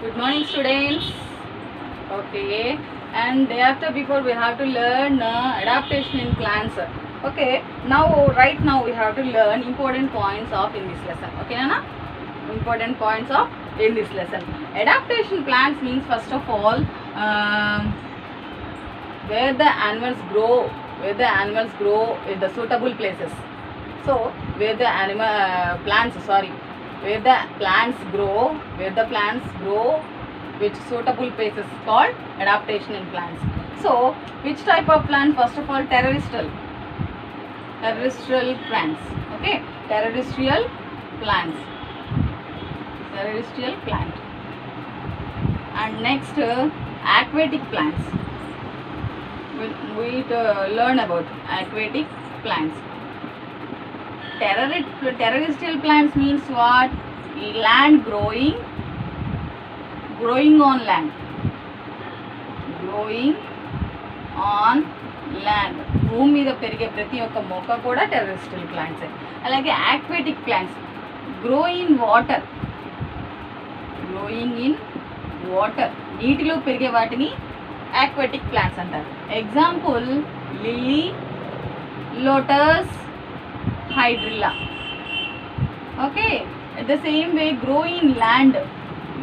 Good morning, students. Okay, and day after before we have to learn adaptation in plants. Okay, right now we have to learn important points of in this lesson. Okay, Nana? Important points of in this lesson. Adaptation plants means first of all where the animals grow in the suitable places. So where the where the plants grow which suitable places called adaptation in plants. So which type of plant? First of all, terrestrial plants. Okay, terrestrial plant. And next aquatic plants. We learn about aquatic plants. Terrestrial plants means what? Land growing on land. భూమి మీద పెరిగే ప్రతి ఒక్క మొక్క కూడా టెర్రెస్ట్రియల్ plants. అలాగే aquatic plants growing in water నీటిలో పెరిగే వాటిని ఆక్వాటిక్ ప్లాంట్స్ అంటారు. Example lily, lotus, hydrilla. Okay, at the same way grow in land,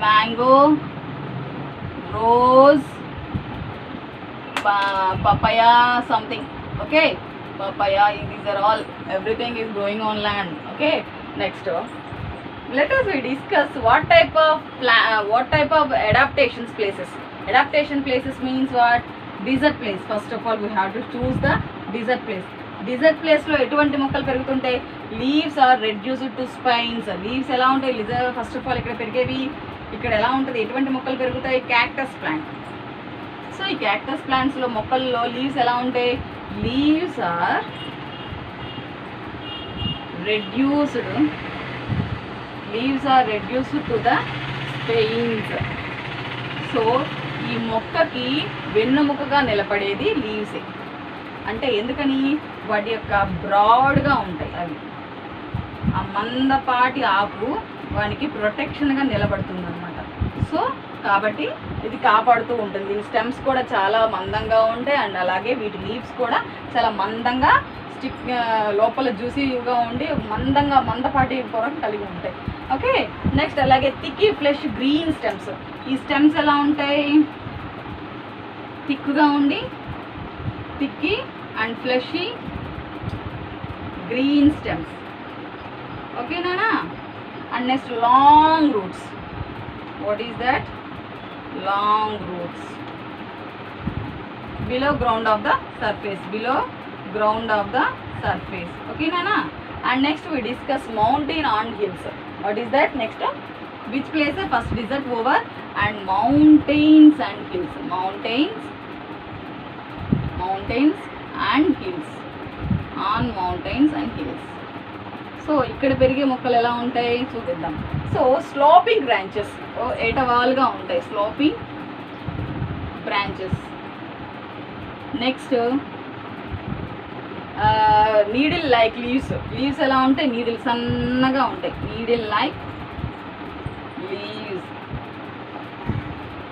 mango, rose, papaya, something. Okay, papaya, these are all, everything is growing on land. Okay, next let us discuss what type of adaptation places means what? Desert place. First of all we have to choose the desert place. Desert ప్లేస్లో ఎటువంటి మొక్కలు పెరుగుతుంటాయి? Leaves are reduced to spines. Leaves ఎలా ఉంటాయి? First of all ఇక్కడ పెరిగేవి ఇక్కడ ఎలా ఉంటుంది? ఎటువంటి మొక్కలు పెరుగుతాయి? Cactus plant. సో ఈ క్యాక్టస్ ప్లాంట్స్లో మొక్కల్లో లీవ్స్ ఎలా ఉంటాయి? Leaves are reduced to the spines. So ఈ మొక్కకి వెన్నుముకగా నిలబడేది లీవ్సే. అంటే ఎందుకని? వాటి యొక్క బ్రాడ్గా ఉంటాయి అవి. ఆ మందపాటి ఆకు వానికి ప్రొటెక్షన్గా నిలబడుతుంది అనమాట. సో కాబట్టి ఇది కాపాడుతూ ఉంటుంది. దీని స్టెమ్స్ కూడా చాలా మందంగా ఉంటాయి అండ్ అలాగే వీటి లీవ్స్ కూడా చాలా మందంగా లోపల జ్యూసీగా ఉండి మందపాటి పొరకు కలిగి ఉంటాయి. ఓకే, నెక్స్ట్ అలాగే థిక్కీ ఫ్లెష్ గ్రీన్ స్టెమ్స్. ఈ స్టెమ్స్ ఎలా ఉంటాయి? థిక్గా ఉండి థిక్కీ and fleshy green stems. Okay Nana? And next long roots. What is that? Long roots below ground of the surface. Okay Nana? And next we discuss mountain and hills. What is that? Next which place? First desert over and mountains and hills. Mountains and hills. On mountains and hills. So ఇక్కడ పెరిగే మొక్కలు ఎలా ఉంటాయి చూద్దాం. So sloping branches ఏటవాలుగా ఉంటాయి. Sloping branches. Next needle like leaves. Leaves ఎలా ఉంటాయి? నీడిల్ సన్నగా ఉంటాయి. Needle like leaves.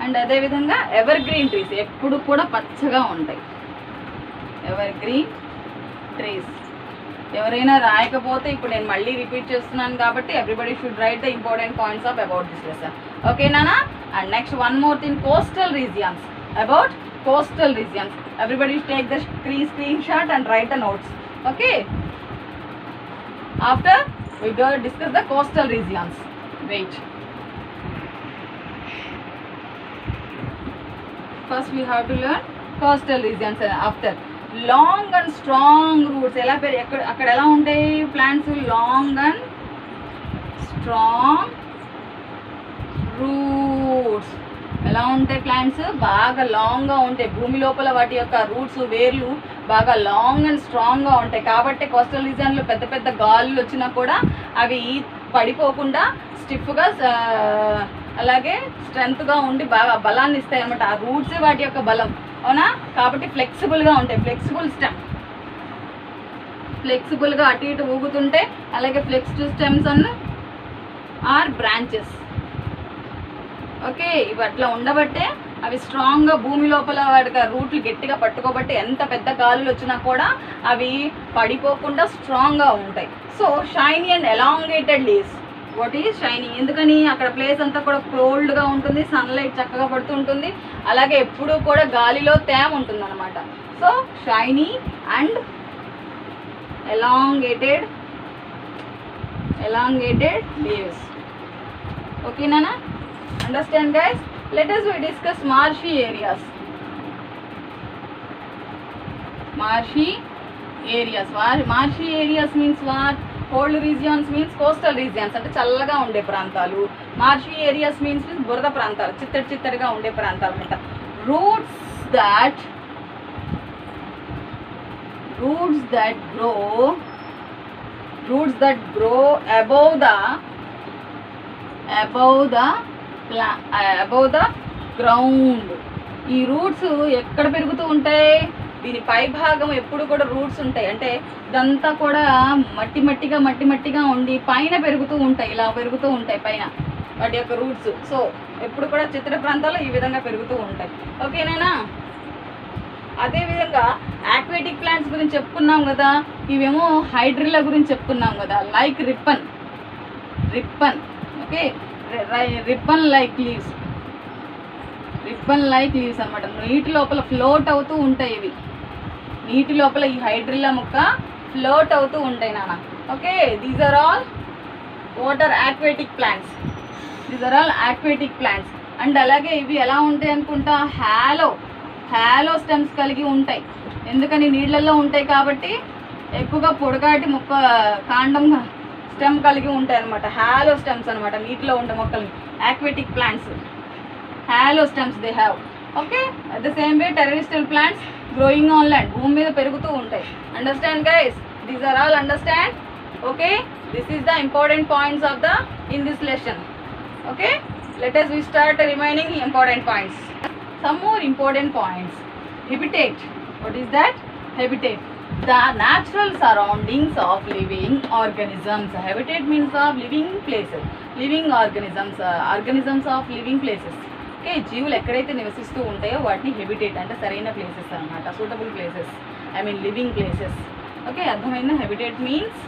అండ్ అదేవిధంగా ఎవర్ గ్రీన్ ట్రీస్ ఎప్పుడు కూడా పచ్చగా ఉంటాయి. Evergreen trees. ఎవరైనా రాయకపోతే ఇప్పుడు నేను మళ్ళీ రిపీట్ చేస్తున్నాను కాబట్టి everybody should write the important points of about this lesson. Okay నానా? And next one more thing, coastal regions. About coastal regions everybody take the screenshot and write the notes. Okay, after we go discuss the coastal regions. Wait, first we have to learn coastal regions. After long and strong roots. ఎలా అక్కడ ఎలా ఉంటాయి plants? Long and strong roots. ఎలా ఉంటాయి plants? బాగా లాంగ్గా ఉంటాయి. భూమి లోపల వాటి యొక్క రూట్స్ వేర్లు బాగా లాంగ్ అండ్ స్ట్రాంగ్గా ఉంటాయి. కాబట్టి కోస్టల్ రీజియన్లో పెద్ద పెద్ద గాలులు వచ్చినా కూడా అవి పడిపోకుండా స్టిఫ్గా అలాగే స్ట్రెంత్గా ఉండి బాగా బలాన్ని ఇస్తాయి అన్నమాట. ఆ రూట్సే వాటి యొక్క బలం. అవునా? కాబట్టి ఫ్లెక్సిబుల్గా ఉంటాయి. ఫ్లెక్సిబుల్ స్టెమ్ ఫ్లెక్సిబుల్గా అటు ఇటు ఊగుతుంటే అలాగే ఫ్లెక్సిబుల్ స్టెమ్స్ అన్న ఆర్ బ్రాంచెస్. ఓకే, ఇవి అట్లా ఉండబట్టే అవి స్ట్రాంగ్గా భూమి లోపల వాటికి రూట్లు గట్టిగా పట్టుకోబట్టి ఎంత పెద్ద గాలులు వచ్చినా కూడా అవి పడిపోకుండా స్ట్రాంగ్గా ఉంటాయి. So shiny and elongated leaves. What is shiny? ఎందుకని అక్కడ ప్లేస్ అంతా కూడా కోల్డ్గా ఉంటుంది, సన్లైట్ చక్కగా పడుతూ ఉంటుంది, అలాగే ఎప్పుడూ కూడా గాలిలో తేమ ఉంటుంది అనమాట. So shiny and elongated leaves. Okay Nana, understand guys? Let us discuss marshy areas. Marshy areas means what? Cold regions means coastal regions, అంటే చల్లగా ఉండే ప్రాంతాలు. Marshy areas means బురద ప్రాంతాలు, చిత్తడిగా ఉండే ప్రాంతాలు అన్నమాట. Roots that grow above the ground. ఈ రూట్స్ ఎక్కడ పెరుగుతూ ఉంటాయి? దీని పై భాగం ఎప్పుడు కూడా రూట్స్ ఉంటాయి, అంటే ఇదంతా కూడా మట్టిగా ఉండి పైన పెరుగుతూ ఉంటాయి, ఇలా పెరుగుతూ ఉంటాయి పైన వాటి యొక్క రూట్స్. సో ఎప్పుడు కూడా చిత్తడి ప్రాంతాల్లో ఈ విధంగా పెరుగుతూ ఉంటాయి. ఓకేనా? అదేవిధంగా ఆక్వాటిక్ ప్లాంట్స్ గురించి చెప్పుకున్నాం కదా, ఇవేమో హైడ్రిల్లా గురించి చెప్పుకున్నాం కదా. Like Ripon, okay, Ripon like leaves అనమాట. నీటి లోపల ఫ్లోట్ అవుతూ ఉంటాయి ఇవి. నీటి లోపల ఈ హైడ్రిల్లా మొక్క ఫ్లోట్ అవుతూ ఉంటాయి నాన్న. Okay, these are all water aquatic plants. And అలాగే ఇవి ఎలా ఉంటాయి అనుకుంటా? హ్యాలో స్టెమ్స్ కలిగి ఉంటాయి. ఎందుకని? నీళ్ళల్లో ఉంటాయి కాబట్టి ఎక్కువగా పొడగాటి మొక్క కాండం స్టెమ్ కలిగి ఉంటాయి అనమాట. హ్యాలో స్టెమ్స్ అనమాట నీటిలో ఉండే మొక్కలు. Aquatic plants hollow stems they have. Okay, at the same way terrestrial plants growing on land, భూమి మీద పెరుగుతూ ఉంటాయి. Understand guys? These are all understand? Okay, this is the important points of in this lesson. Okay, let us start remaining important points. Some more important points. Habitat. What is that? Habitat, the natural surroundings of living organisms. Habitat means of living places, living organisms of living places. Okay, జీవులు ఎక్కడైతే నివసిస్తూ ఉంటాయో వాటిని habitat అంటే సరైన places అనమాట, suitable places, living places. Okay, అర్థమైందా? Habitat means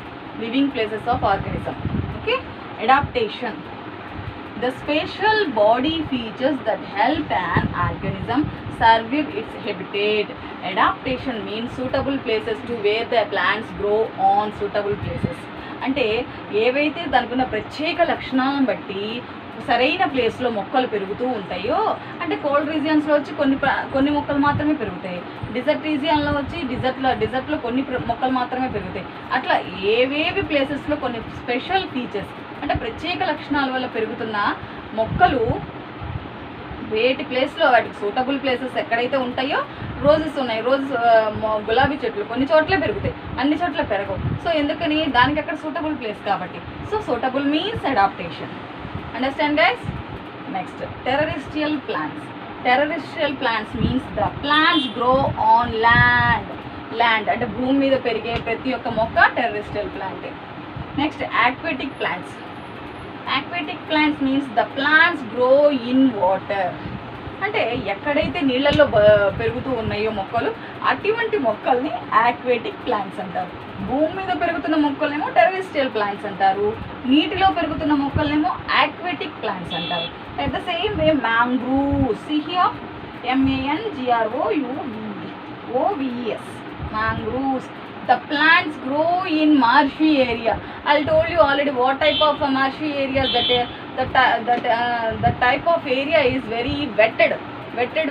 living places of organism. Okay, adaptation, the spatial body features that help an organism survive its habitat. Adaptation means suitable places to where the plants grow on suitable places. అంటే ఏవైతే దానికున్న ప్రత్యేక లక్షణాలను బట్టి సరైన ప్లేస్లో మొక్కలు పెరుగుతూ ఉంటాయో, అంటే కోల్డ్ రీజియన్స్లో వచ్చి కొన్ని మొక్కలు మాత్రమే పెరుగుతాయి, డిజర్ట్ రీజియన్లో వచ్చి డిజర్ట్లో కొన్ని మొక్కలు మాత్రమే పెరుగుతాయి. అట్లా ఏవేవి ప్లేసెస్లో కొన్ని స్పెషల్ ఫీచర్స్ అంటే ప్రత్యేక లక్షణాల వల్ల పెరుగుతున్న మొక్కలు వేటి ప్లేస్లో వాటికి సూటబుల్ ప్లేసెస్ ఎక్కడైతే ఉంటాయో, రోజెస్ ఉన్నాయి, గులాబీ చెట్లు కొన్ని చోట్లే పెరుగుతాయి, అన్ని చోట్ల పెరగవు. సో ఎందుకని? దానికి అక్కడ సూటబుల్ ప్లేస్ కాబట్టి. So suitable means adaptation. Understand guys? Next, terrestrial plants means the plants grow on land అంటే భూమి మీద పెరిగే ప్రతి ఒక్క మొక్క టెర్రెస్ట్రియల్ ప్లాంటే. Next, aquatic plants means the plants grow in water. అంటే ఎక్కడైతే నీళ్ళల్లో పెరుగుతూ ఉన్నాయో మొక్కలు, అటువంటి మొక్కల్ని ఆక్వాటిక్ ప్లాంట్స్ అంటారు. భూమి మీద పెరుగుతున్న మొక్కలనేమో టెర్రెస్ట్రియల్ ప్లాంట్స్ అంటారు, నీటిలో పెరుగుతున్న మొక్కలనేమో ఆక్వాటిక్ ప్లాంట్స్ అంటారు. At the same way mangroves, MANGROVES, mangroves. The plants grow in marshy area. I told you already what type of marshy areas that type of area is very wetted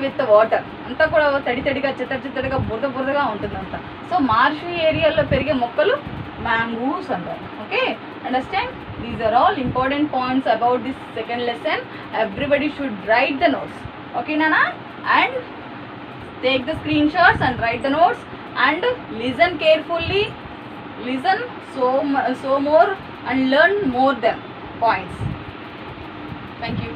with the water. అంతా కూడా తడిగా చిత్తడిగా బురదగా ఉంటుంది అంతా. So marshy ఏరియాలో పెరిగే మొక్కలు mangroves అంటారు. Okay, understand? These are all important points about this second lesson. Everybody should write the notes. Okay నానా? And take the screenshots and write the notes and listen carefully, listen so more and learn more them points. Thank you.